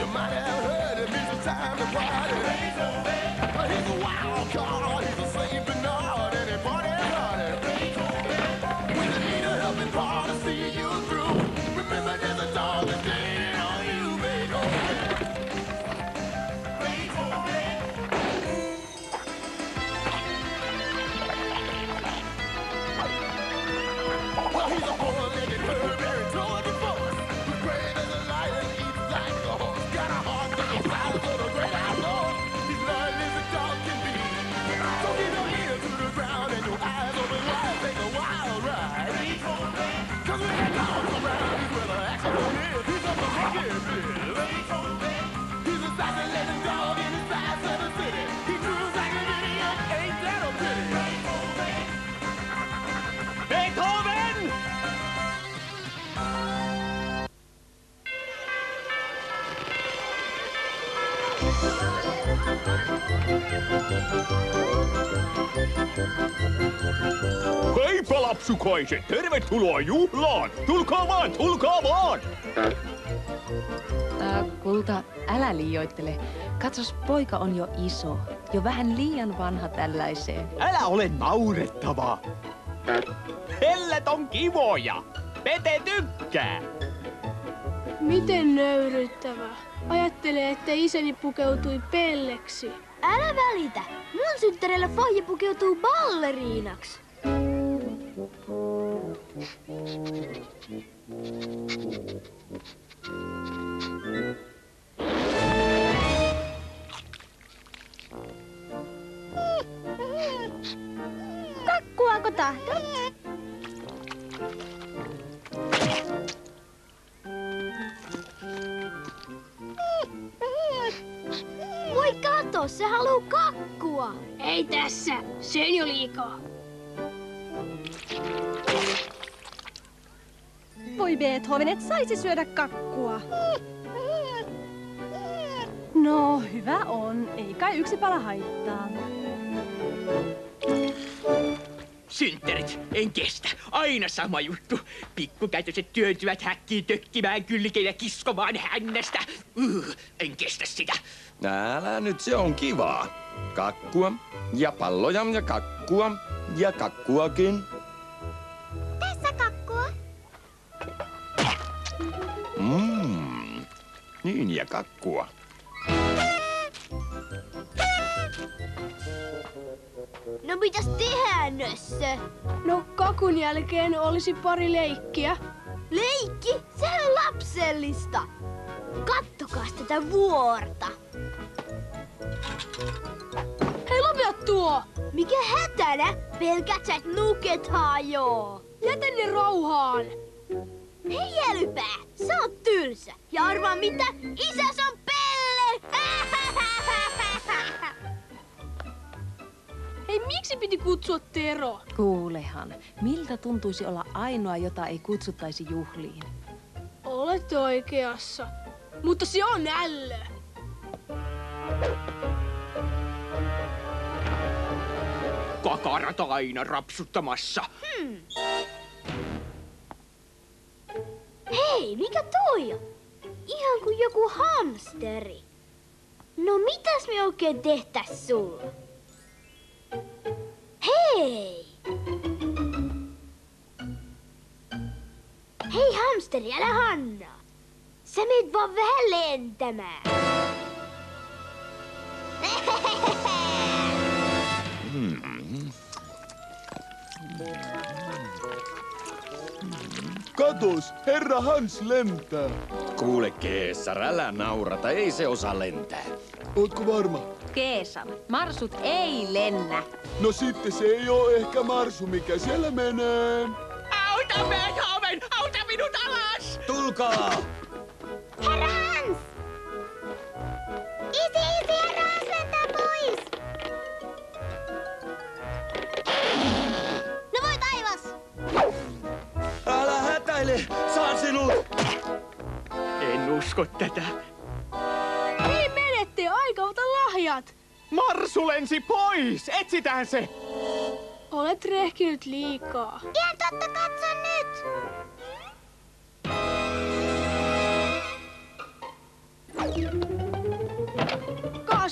You might have heard it means it's time to party. He's a wild card, he's a Saint Bernard, and he party harder. When you need a helping part to see you through, remember there's a dog that's gaining on you, Beethoven. Well, he's a four-legged bird, very toward the force, who's brave as a lion, eats like a horse, got a heart for the size of the great outlaws. He's loyal as a dog can be. So keep your ear to the ground and your eyes open wide, take a wild ride. Cause when that dog's around, he's where the action is. He's up to make it big. He's a fascinating dog in the size of the city. He grooves like an idiot, ain't that a pity? Beethoven! Heipä lapsukaiset, tervetuloa juhlaan! Tulkaa vaan, tulkaa vaan! Kulta, älä liioittele. Katsos, poika on jo iso. Jo vähän liian vanha tällaiseen. Älä ole naurettava! Hellet on kivoja! Pete tykkää! Miten nöyryttävää. Ajattelee, että isäni pukeutui pelleksi. Älä välitä. Mun synttäreillä faija pukeutuu balleriinaksi. Kakkuako tahdot? Voi kato, se haluu kakkua. Ei tässä, se on jo liikaa. Voi Beethoven, et saisi syödä kakkua. No, hyvä on. Ei kai yksi pala haittaa. Synttärit, en kestä. Aina sama juttu. Pikkukätöset työntyvät häkkiin tökkimään kylkeä kiskomaan hännästä. En kestä sitä. Älä nyt, se on kivaa. Kakkua ja palloja ja kakkua ja kakkuakin. Tässä kakkua. Niin ja kakkua. No mitäs tehdään, Nössö? No, kakun jälkeen olisi pari leikkiä. Leikki? Sehän on lapsellista. Kattokaa tätä vuorta. Hei, lopeta tuo! Mikä hätänä? Pelkät sä et nuketaa joo. Jätä ne rauhaan. Hei Jälpää, sä oot tylsä. Ja arvaa mitä? Isäs on Pelle! Hei, miksi piti kutsua Tero? Kuulehan, miltä tuntuisi olla ainoa, jota ei kutsuttaisi juhliin? Olet oikeassa. Mutta se on ällö. Kakarat aina rapsuttamassa. Hei, mikä toi on? Ihan kuin joku hamsteri. No mitäs me oikein tehtäis sulla? Hei! Hei hamsteri, älä hannaa. Sä meet vaan vähän lentämään. Katos, herra Hans lentää. Kuule, Keesar, älä naurata, ei se osaa lentää. Ootko varma? Keesar, marsut ei lennä. No sitten se ei oo ehkä marsu, mikä siellä menee. Auta Beethoven! Auta minut alas! Tulkaa! Herra Hans! Isi, herra Hans lentää pois! No voi taivas! Älä hätäile, saan sinut! En usko tätä. Hei, menette, aika ota lahjat. Marsu lensi pois! Etsitään se! Olet rehkinyt liikaa. Ihan totta, katso nyt!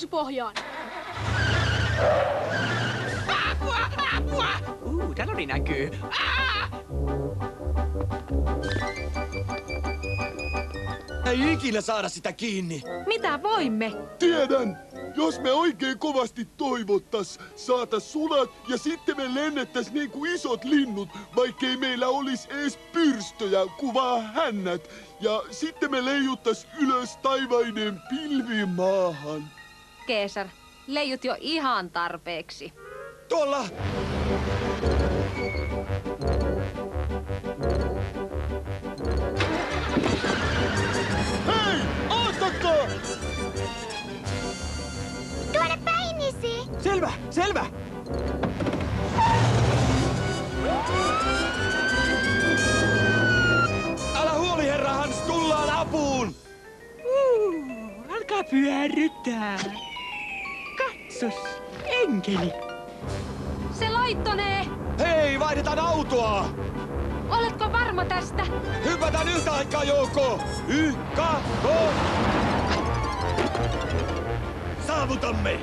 pääsy pohjaan. Apua! Apua! Täällä oli näkyy. Ei ikinä saada sitä kiinni. Mitä voimme? Tiedän! Jos me oikein kovasti toivottais, saatais sulat ja sitten me lennettäis niin kuin isot linnut, vaikkei meillä olisi ees pyrstöjä, kuvaa hännät. Ja sitten me leijuttais ylös taivainen pilvimaahan. Keesar, leijut jo ihan tarpeeksi. Tuolla! Hei! Ottakaa! Tuoda päinisi! Selvä, selvä! Älä huoli, herra Hans, tullaan apuun! Alkaa pyörryttää. Katsos, enkeli. Se laittonee! Hei, vaihdetaan autoa! Oletko varma tästä? Hypätään yhtä aikaa, Jouko! Saavutamme!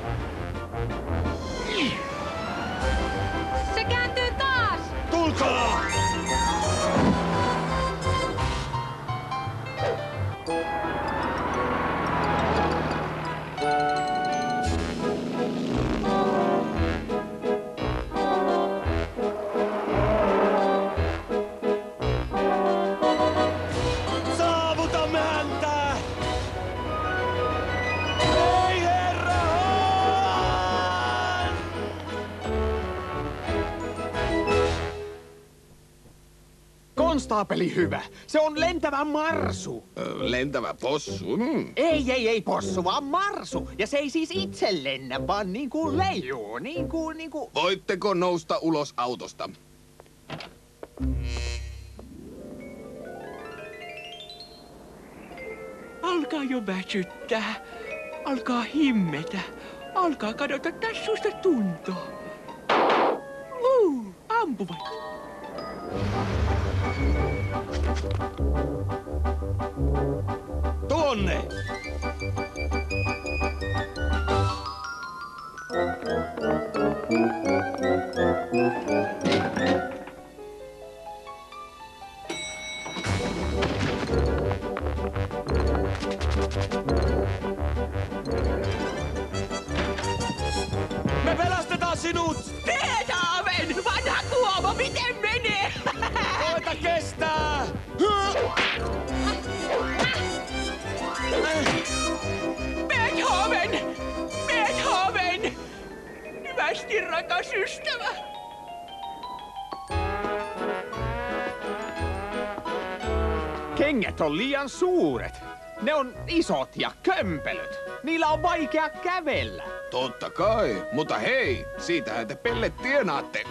Se kääntyy taas! Tulkaa! Saavutamme häntä! Hei, herra Hans! Konstaapeli hyvä. Se on lentävä marsu. Lentävä possu. Ei possu, vaan marsu. Ja se ei siis itse lennä, vaan niin kuin leijuu. Niin kuin... Voitteko nousta ulos autosta? Alkaa jo väsyttää. Alkaa himmetä. Alkaa kadota tassusta tunto. Ampuvat. Tuonne! Me pelastetaan sinut! Beethoven! Vanha kuomo, miten menee? Koeta kestää! Beethoven! Beethoven! Hyvästi, rakas ystävä. Kengät on liian suuret. Ne on isot ja kömpelöt. Niillä on vaikea kävellä. Totta kai, mutta hei, siitähän te pellet tienaatte.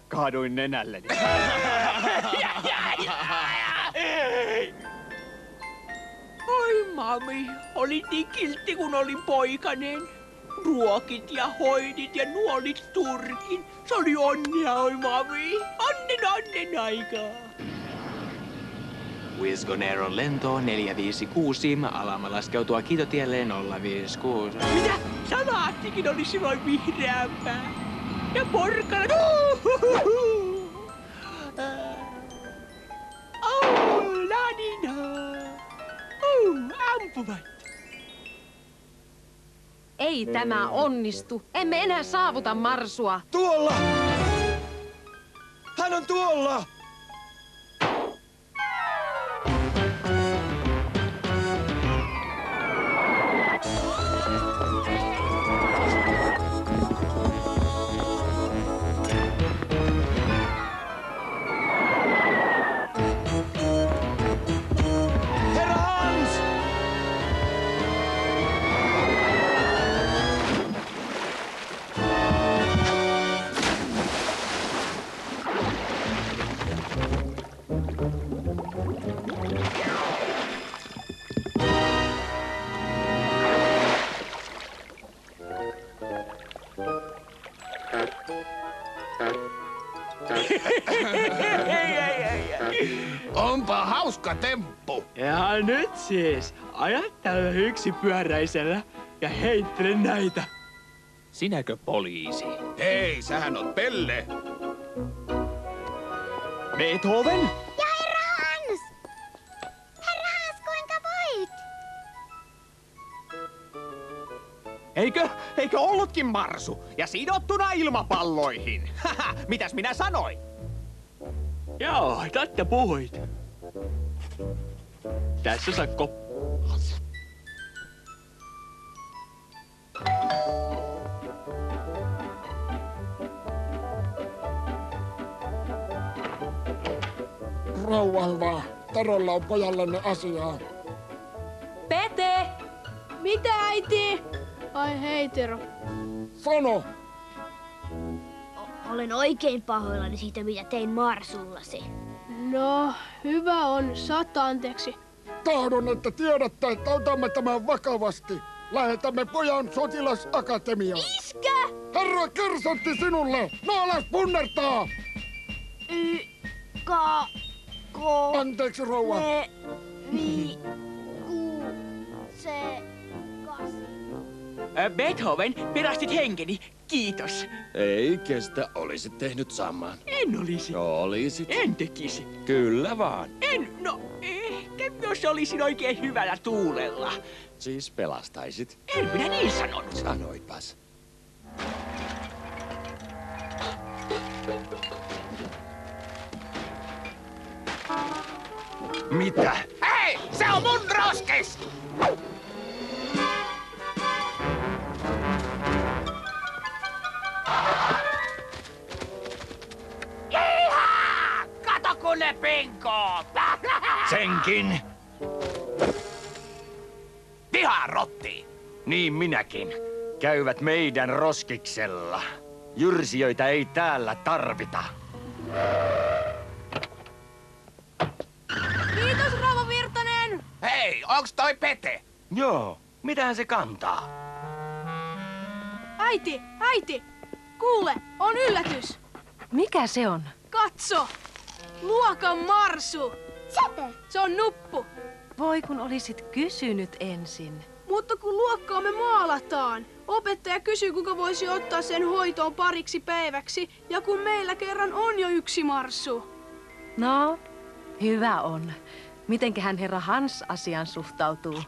Kaaduin nenälleni. Oi mami, oli niin kiltti kun olin poikanen. Ruokit ja hoidit ja nuolit turkin. Se oli onnea, oi mami. Onnen aikaa. Wizgoneron lento 456, alama laskeutua kiitotielle 056. Mitä? Salaattikin oli silloin vihreämpää. Ja porkkanat. Ladina. Ampuvat. Ei tämä onnistu. Emme enää saavuta marsua. Tuolla! Hän on tuolla! Herra Hans! Onpa hauska temppu. Ja nyt siis, aja tällä yksipyöräisellä ja heittele näitä. Sinäkö poliisi? Hei, sähän on Pelle. Beethoven? Ja herra Hans! Herra Hans, kuinka voit? Eikö ollutkin marsu? Ja sidottuna ilmapalloihin. Haha, mitäs minä sanoin? Joo, totta puhuit. Tässä sakko. Rouva hyvä. Tarolla on pojallenne asiaa. Pete! Mitä äiti? Ai hei Tero. Sano. Olen oikein pahoillani siitä, mitä tein Marsullasi. No, hyvä on. Saat anteeksi. Tahdon, että tiedätte, että otamme tämän vakavasti. Lähetämme pojan sotilasakatemiaan. Iskä! Herra kersantti sinulle! Naalas punnertaa! Anteeksi, rouva. Beethoven, pelastit henkeni. Kiitos. Ei kestä, olisit tehnyt saman. En olisi. Olisit. En tekisi. Kyllä vaan. No ehkä jos olisin oikein hyvällä tuulella. Siis pelastaisit. En minä niin sanonut. Sanoitpas. Mitä? Hei, se on mun roskis! Iha! Kato kun ne pinkoo! Senkin. Vihaa rotti! Niin minäkin. Käyvät meidän roskiksella. Jyrsijöitä ei täällä tarvita. Kiitos, rouva Virtanen! Hei, onks toi Pete? Joo, mitähän se kantaa? Äiti! Kuule, on yllätys! Mikä se on? Katso! Luokan marsu! Säte! Se on nuppu. Voi kun olisit kysynyt ensin. Mutta kun luokkaamme maalataan, opettaja kysyy, kuka voisi ottaa sen hoitoon pariksi päiväksi, ja kun meillä kerran on jo yksi marssu. No, hyvä on. Mitenköhän herra Hans asiaan suhtautuu?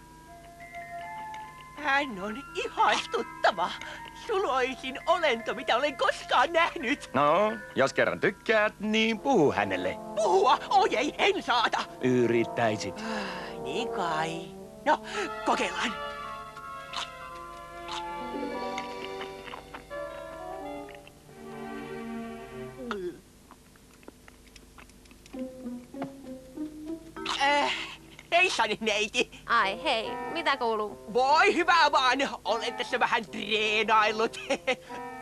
Hän on ihastuttava. Suloisin olento, mitä olen koskaan nähnyt. No, jos kerran tykkäät, niin puhu hänelle. Puhua? Oi ei, en saata. Yrittäisit. Niin kai. No, kokeillaan. Hei Sani neiti. Ai hei, mitä kuuluu? Voi hyvä vaan, olen tässä vähän treenaillut.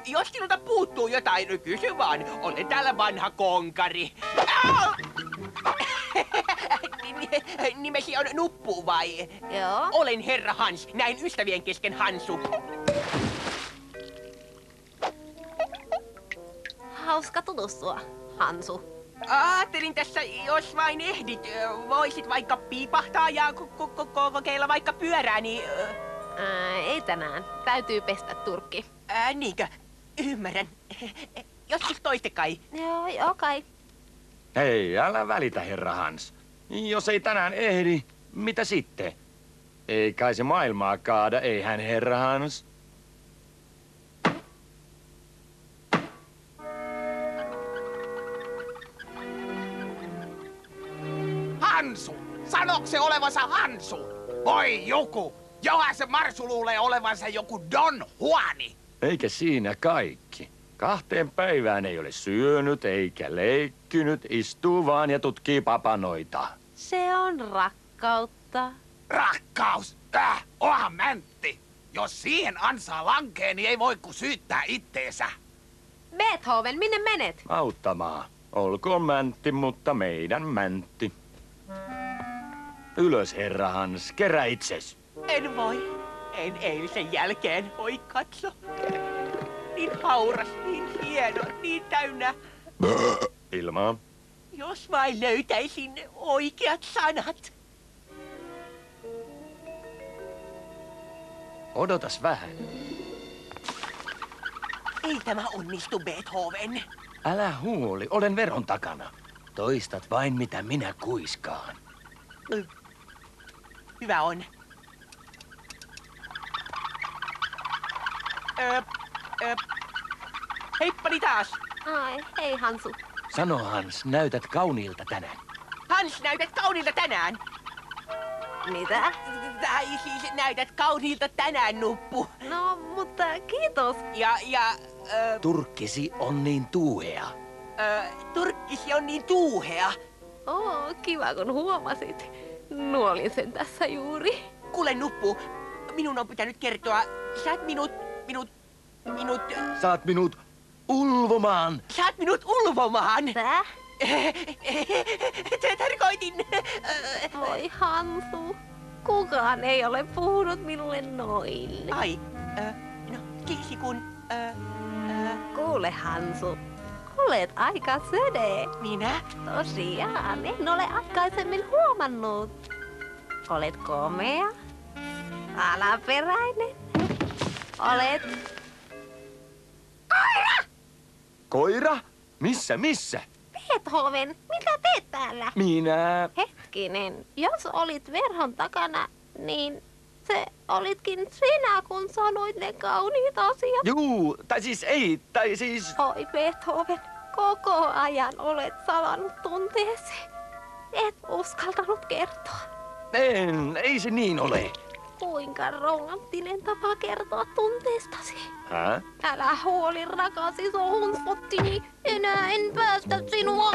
Jos sinulta puuttuu jotain, niin kysy vaan. Olen täällä vanha konkari. Nimesi on Nuppu vai? Joo. Olen herra Hans, näin ystävien kesken Hansu. Hauska tutustua, Hansu. Ajattelin tässä, jos vain ehdit, voisit vaikka piipahtaa ja kokeilla vaikka pyörää, niin... Ei tänään. Täytyy pestä turkki. Niinkö? Ymmärrän. Joskus toiste kai. Joo kai. Hei, älä välitä, herra Hans. Jos ei tänään ehdi, mitä sitten? Ei kai se maailmaa kaada, eihän herra Hans? Hansu! Sanoks se olevansa Hansu? Voi joku! Johan se Marsu luulee olevansa joku Don Juani. Eikä siinä kaikki. 2 päivään ei ole syönyt eikä leikkinyt, istuu vaan ja tutkii papanoita. Se on rakkautta. Rakkaus! Ohan mäntti! Jos siihen ansaa lankee, niin ei voi ku syyttää itteensä. Beethoven, minne menet? Auttamaan. Olkoon mäntti, mutta meidän mäntti. Ylös, herra Hans, kerää itses. En voi. En eilisen jälkeen. Oi katso. Niin hauras, niin hieno, niin täynnä Ilmaa. Jos vain löytäisin oikeat sanat. Odotas vähän. Ei tämä onnistu, Beethoven. Älä huoli, olen veron takana. Toistat vain mitä minä kuiskaan. Hyvä on. Heippani taas. Ai, hei Hansu. Sano Hans, näytät kauniilta tänään. Hans, näytät kauniilta tänään. Mitä? Tai siis näytät kauniilta tänään, Nuppu. No, mutta kiitos. Turkkisi on niin tuuhea. Turkkisi on niin tuuhea. Kiva kun huomasit. Nuolin sen tässä juuri. Kuule, Nuppu, minun on pitänyt kertoa. Saat minut... Saat minut ulvomaan. Saat minut ulvomaan. Tää? Tarkoitin... Voi Hansu. Kukaan ei ole puhunut minulle noin. Ai, no siksi kun... Kuule Hansu, olet aika söde. Minä? Tosiaan, en ole aikaisemmin huomannut. Olet komea, alaperäinen. Olet... Koira? Missä? Beethoven, mitä teet täällä? Minä... Hetkinen, jos olit verhon takana, niin se olitkin sinä, kun sanoit ne kauniit asiat. Juu, tai siis... Oi Beethoven, koko ajan olet salannut tunteesi. Et uskaltanut kertoa. Ei se niin ole. Kuinka romanttinen tapa kertoa tunteestasi. Hä? Älä huoli, rakas iso hunsvottini. Enää en päästä sinua.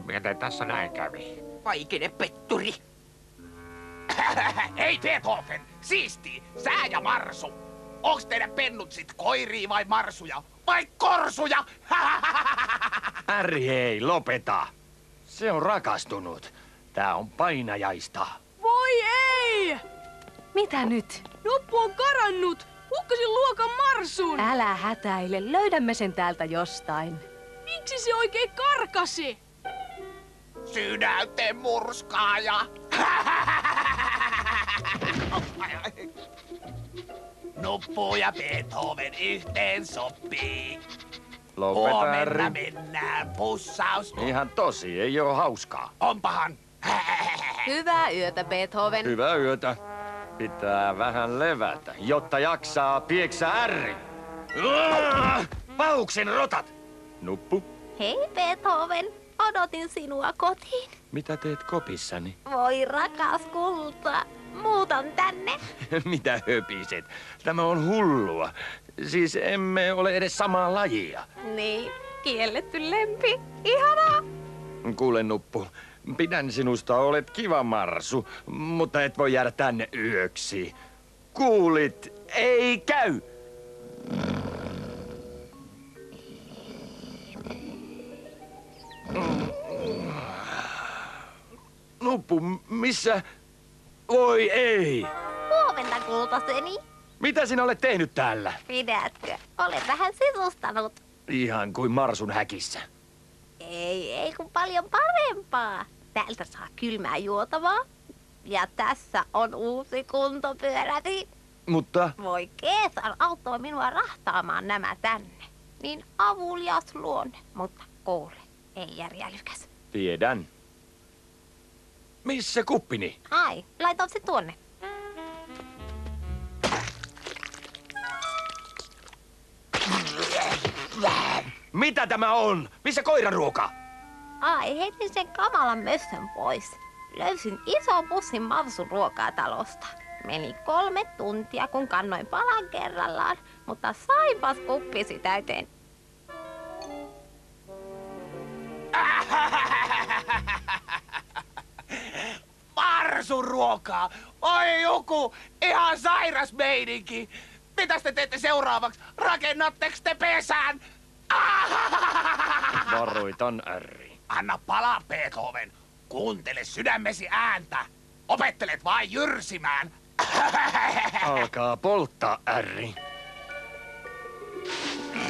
Miten tässä näin kävi? Vaikene petturi. Hei Beethoven, siisti, sä ja Marsu. Onks teidän pennut sit koiria vai marsuja? Vai korsuja? Äri hei, lopeta. Se on rakastunut. Tää on painajaista. Voi ei! Mitä nyt? Nuppu on karannut! Hukkasin luokan Marsun! Älä hätäile, löydämme sen täältä jostain. Miksi se oikein karkasi? Sydänten murskaaja. Nuppu ja Beethoven yhteen sopii. Lopeta, Huomenna Äri. mennään pussaus. Ihan tosi, ei oo hauskaa. Onpahan. Hyvää yötä, Beethoven. Hyvää yötä. Pitää vähän levätä, jotta jaksaa pieksä Äri. Pahuksen rotat! Nuppu, Hei Beethoven, odotin sinua kotiin. mitä teet kopissani? Voi rakas kulta, muutan tänne. Mitä höpiset? Tämä on hullua. Siis emme ole edes samaa lajia. Niin, kielletty lempi. Ihanaa. Kuule, Nuppu, pidän sinusta, olet kiva marsu, mutta et voi jäädä tänne yöksi. Kuulit? Ei käy! Nuppu, missä? Voi ei! Huomenta kultaseni. Mitä sinä olet tehnyt täällä? Pidätkö? Olen vähän sisustanut. Ihan kuin marsun häkissä. Ei kun paljon parempaa. Täältä saa kylmää juotavaa. Ja tässä on uusi kuntopyöräti. Mutta Voi Keesar auttoi minua rahtaamaan nämä tänne. Niin avulias luonne, mutta kuule, ei järjälykäs. tiedän. Missä kuppini? Ai, laitan se tuonne. Mitä tämä on? Missä koiraruoka? Ai, heitin sen kamalan mössön pois. Löysin ison pussin Marsun ruokaa talosta. Meni 3 tuntia, kun kannoin palan kerrallaan, mutta sainpas kuppisi täyteen. Marsuruokaa! Oi joku, ihan sairas meininki! Mitäs te teette seuraavaksi? Rakennatteko te pesän? Varoitan, Äri. Anna palaa, Beethoven. Kuuntele sydämesi ääntä. Opettelet vain jyrsimään. Alkaa polttaa, Äri.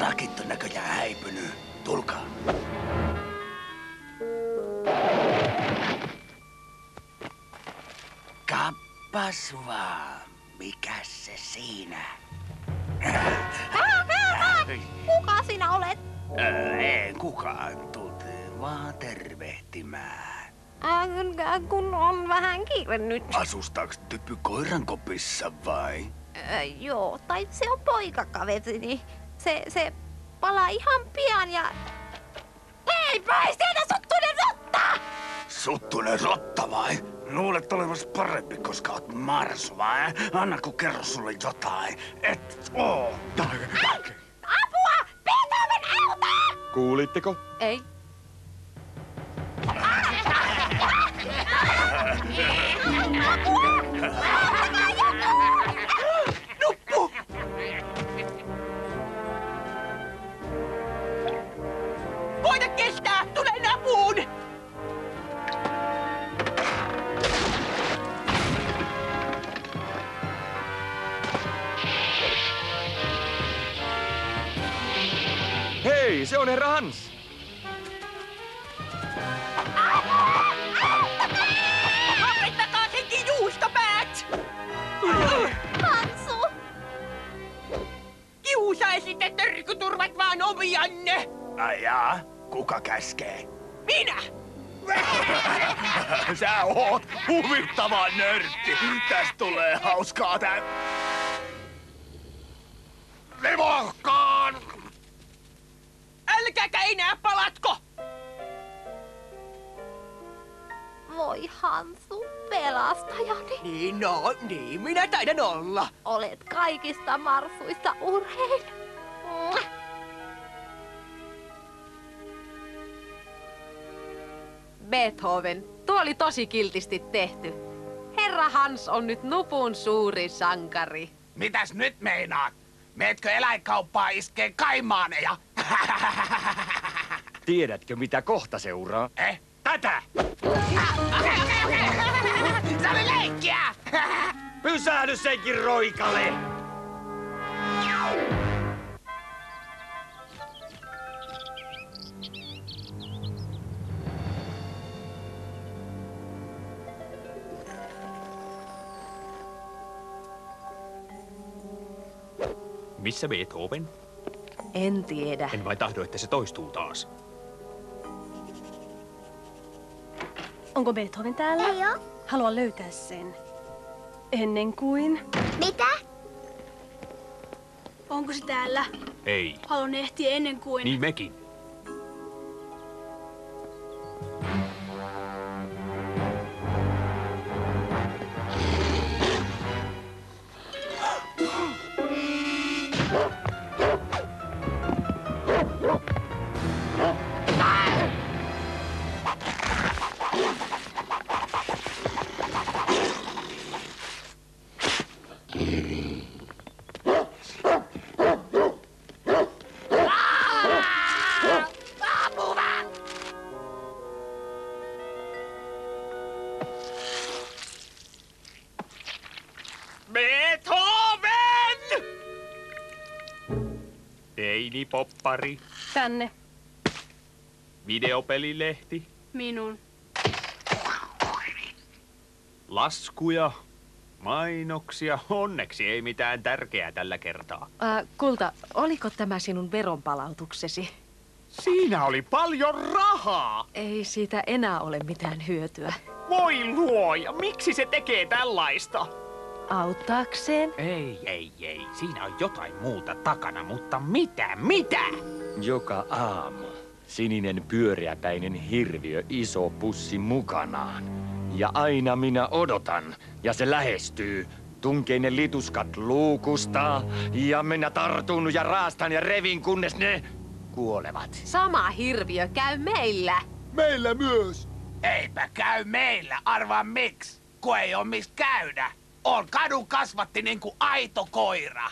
Rakit on näköjään häipynyt. Tulkaa. Kappas vaan. Mikäs se siinä? Kuka sinä olet? Ei kukaan. Tultiin vaan tervehtimään. Kun on vähän kiire nyt. Asustaks Typy koiran kopissa vai? Joo, tai se on poikakaverini. Se palaa ihan pian ja... Hei, pois sieltä suttunen rotta! Suttunen rotta vai? Luulet olevas parempi, koska oot marsu vai? Anna kun kerro sulle jotain. Et oo. Apua! Beethoven, auta! Kuulitteko? Ei. Nuppu! Koita kestää! Tulen apuun! Hei, se on herra Hans. Lopettakaa senkin juustopäät! Hansu! Kiusaisitte törkyturvat vaan omianne! Ai jaa, kuka käskee? Minä! Sä oot huvittava nörtti. Tästä tulee hauskaa tää. Levohkaan! Älkääkä enää palatko! Voi Hansu, pelastajani. Niin minä taidan olla. Olet kaikista marsuista urhein. Beethoven, tuo oli tosi kiltisti tehty. Herra Hans on nyt nupun suuri sankari. Mitäs nyt meinaat? Meetkö eläinkauppaa iskee kaimaaneja? Tiedätkö, mitä kohta seuraa? Tätä! Se oli leikkiä! Pysähdy senkin roikalle! Missä Beethoven? En tiedä. En vain tahdo, että se toistuu taas. Onko Beethoven täällä? Ei oo. Haluan löytää sen. Ennen kuin... Mitä? Onko se täällä? Ei. Haluan ehtiä ennen kuin... Niin mekin. Beethoven! Teinipoppari, Tänne. videopelilehti, Minun. laskuja, mainoksia. Onneksi ei mitään tärkeää tällä kertaa. Kulta, oliko tämä sinun veronpalautuksesi? Siinä oli paljon rahaa! Ei siitä enää ole mitään hyötyä. Voi luoja, miksi se tekee tällaista? Auttaakseen? Ei. Siinä on jotain muuta takana, mutta mitä? Joka aamu sininen pyöreäpäinen hirviö iso pussi mukanaan. Ja aina minä odotan, ja se lähestyy. Tunkee ne lituskat luukusta, ja minä tartun ja raastan ja revin, kunnes ne kuolevat. Sama hirviö käy meillä. Meillä myös. Eipä käy meillä, arvaa miksi. Kun ei oo mistä käydä. On kadun kasvatti niinku aito koira.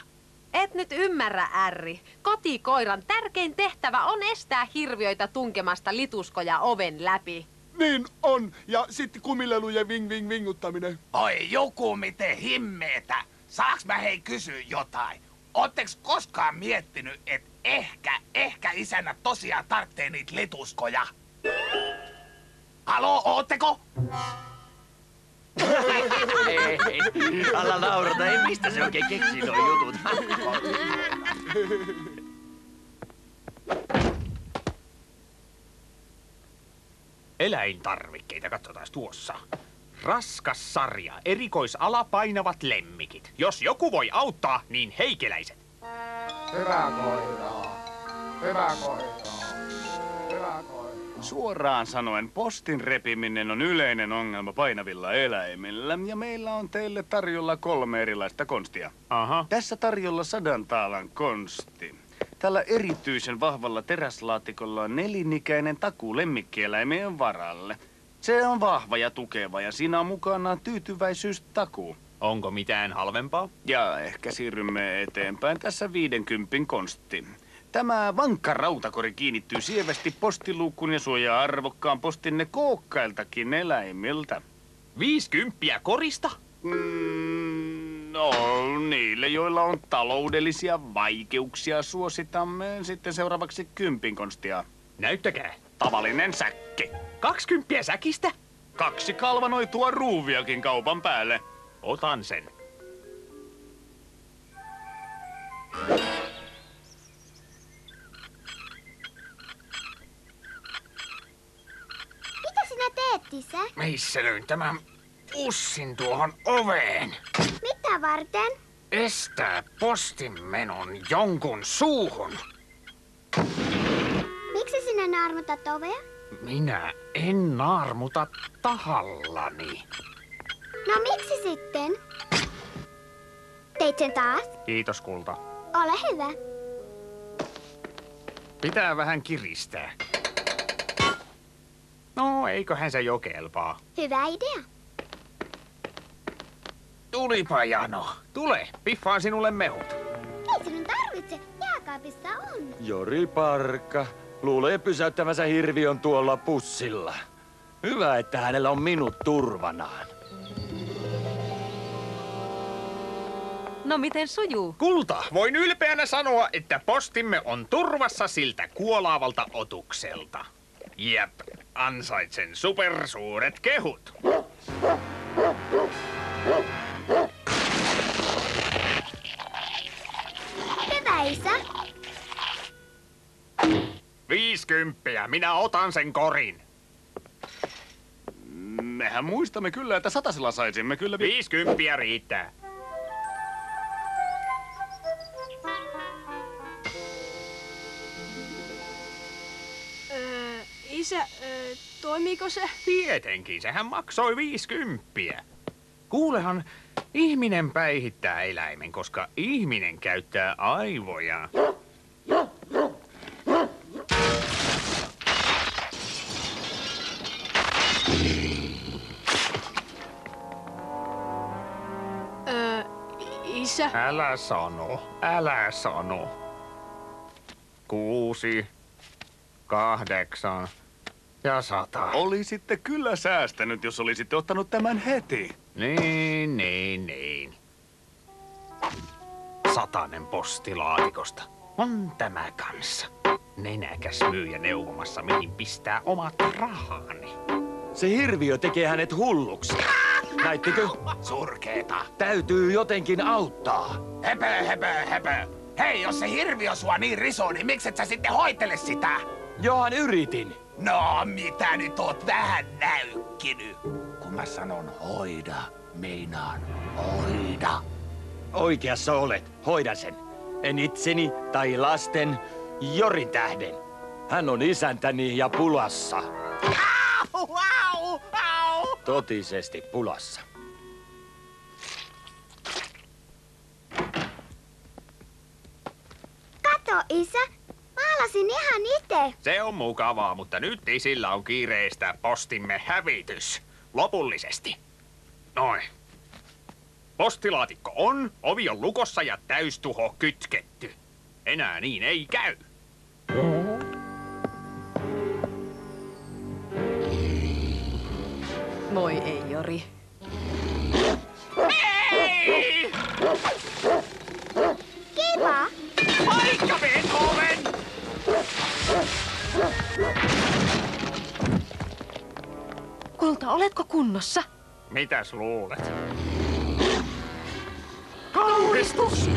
Et nyt ymmärrä, Ärri. Kotikoiran tärkein tehtävä on estää hirviöitä tunkemasta lituskoja oven läpi. Niin on. Ja sitten kumilelujen vinguttaminen. Oi joku miten himmeetä. Saaks mä hei kysyä jotain? Ootteks koskaan miettinyt, että Ehkä isänä tosiaan tarvitsee niitä lituskoja. Haloo, ootteko? Älä naurata, ei mistä se oikein keksii noi jutut. Eläintarvikkeita, katsotaan tuossa. Raskas sarja, erikoisalapainavat lemmikit. Jos joku voi auttaa, niin heikäläiset. Hyvä koira. Hyvä koira. Hyvä koira. Suoraan sanoen, postin repiminen on yleinen ongelma painavilla eläimillä, ja meillä on teille tarjolla 3 erilaista konstia. Aha. Tässä tarjolla 100 taalan konsti. Tällä erityisen vahvalla teräslaatikolla on 4-ikäinen takuu lemmikkieläimien varalle. Se on vahva ja tukeva, ja siinä on mukana tyytyväisyystakuu. Onko mitään halvempaa? Ja ehkä siirrymme eteenpäin tässä 50 konsti. Tämä vankka rautakori kiinnittyy sievästi postiluukkuun ja suojaa arvokkaan postinne kookkailtakin eläimiltä. 50 korista? No, niille, joilla on taloudellisia vaikeuksia, suositamme sitten seuraavaksi 10 konstia. Näyttäkää. Tavallinen säkki. 20 säkistä? 2 kalvanoitua ruuviakin kaupan päälle. Otan sen. Mitä sinä teet, isä? Missä löin tämän pussin tuohon oveen? Mitä varten? Estää postin menon jonkun suuhun. Miksi sinä naarmutat ovea? Minä en naarmuta tahallani. No miksi sitten? Teit sen taas? Kiitos, kulta. Ole hyvä. Pitää vähän kiristää. No, eiköhän se jo kelpaa. Hyvä idea. Tulipa jano. Tule, piffaan sinulle mehut. Ei sinun tarvitse. Jääkaapissa on. Jori Parkka luulee pysäyttävänsä hirviön tuolla pussilla. Hyvä, että hänellä on minut turvanaan. No miten sujuu? Kulta, voin ylpeänä sanoa, että postimme on turvassa siltä kuolaavalta otukselta. Jep, ansaitsen supersuuret kehut. Hyvä, isä. 50, minä otan sen korin. Mehän muistamme kyllä, että 100 saisimme kyllä... 50 riittää. Isä, toimiiko se? Tietenkin, sehän maksoi 50. Kuulehan, ihminen päihittää eläimen, koska ihminen käyttää aivoja. Isä. Älä sano, älä sano. 6, 8 ja 100. Olisitte kyllä säästänyt, jos olisitte ottanut tämän heti. Niin. 100 postilaatikosta. On tämä kanssa. Nenäkäs myyjä neuvomassa, mihin pistää omat rahani. Se hirviö tekee hänet hulluksi. Näittekö? Surkeeta. Täytyy jotenkin auttaa. Höpö. Hei, jos se hirviö sua niin risoo, niin mikset sä sitten hoitele sitä? Johan yritin. No, mitä nyt oot vähän näykkinyt? Kun mä sanon hoida, meinaan hoida. Oikeassa olet. Hoidan sen. En itseni tai lasten, Jorin tähden. Hän on isäntäni ja pulassa. Au! Totisesti pulassa. Kato, isä. Maalasin ihan itse. Se on mukavaa, mutta nyt isillä on kiireistä postimme hävitys. Lopullisesti. Noin. Postilaatikko on, ovi on lukossa ja täystuho kytketty. Enää niin ei käy. Moi ei, Jori. Ei! Kiva. Paikka oven! Kulta, oletko kunnossa? Mitäs luulet? Kauhistus!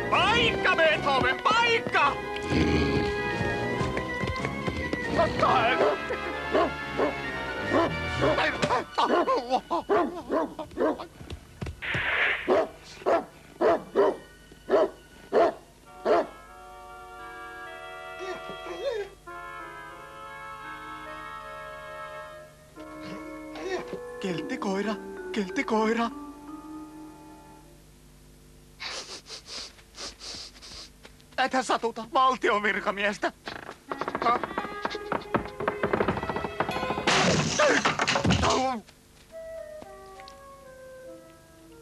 Paikka, Beethoven, paikka! Kelttikoira, kelttikoira. Ätä satuta valtion virkamiestä.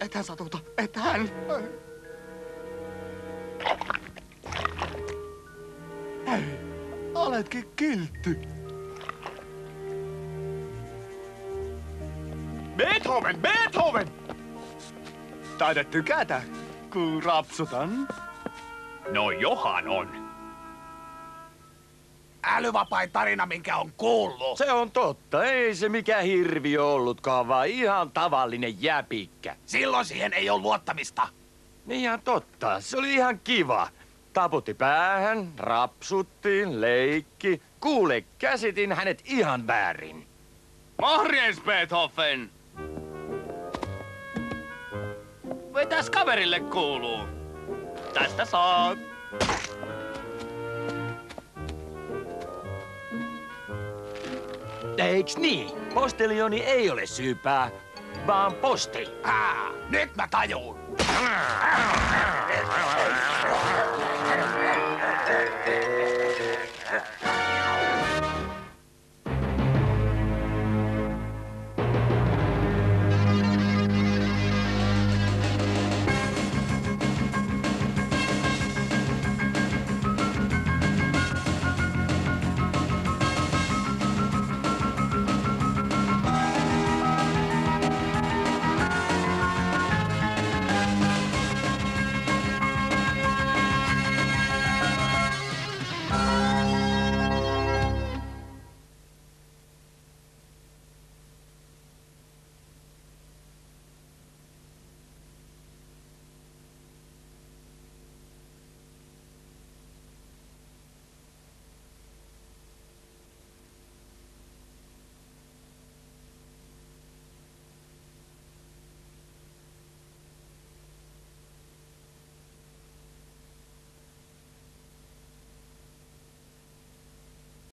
Ätä satuta, et hän. Hei, oletkin kiltti. Beethoven, Beethoven! Taidat tykätä, kun rapsutan. No johan on. Älyvapain tarina, minkä on kuullut. Se on totta. Ei se mikä hirviö ollutkaan, vaan ihan tavallinen jäpikkä. Silloin siihen ei ole luottamista. Ihan totta. Se oli ihan kiva. Taputti päähän, rapsutti, leikki. Kuule, käsitin hänet ihan väärin. Morjens, Beethoven! Vetäs kaverille kuuluu. Tästä saat. Eiks niin? Postelioni ei ole syypää, vaan posti. Nyt mä tajuun.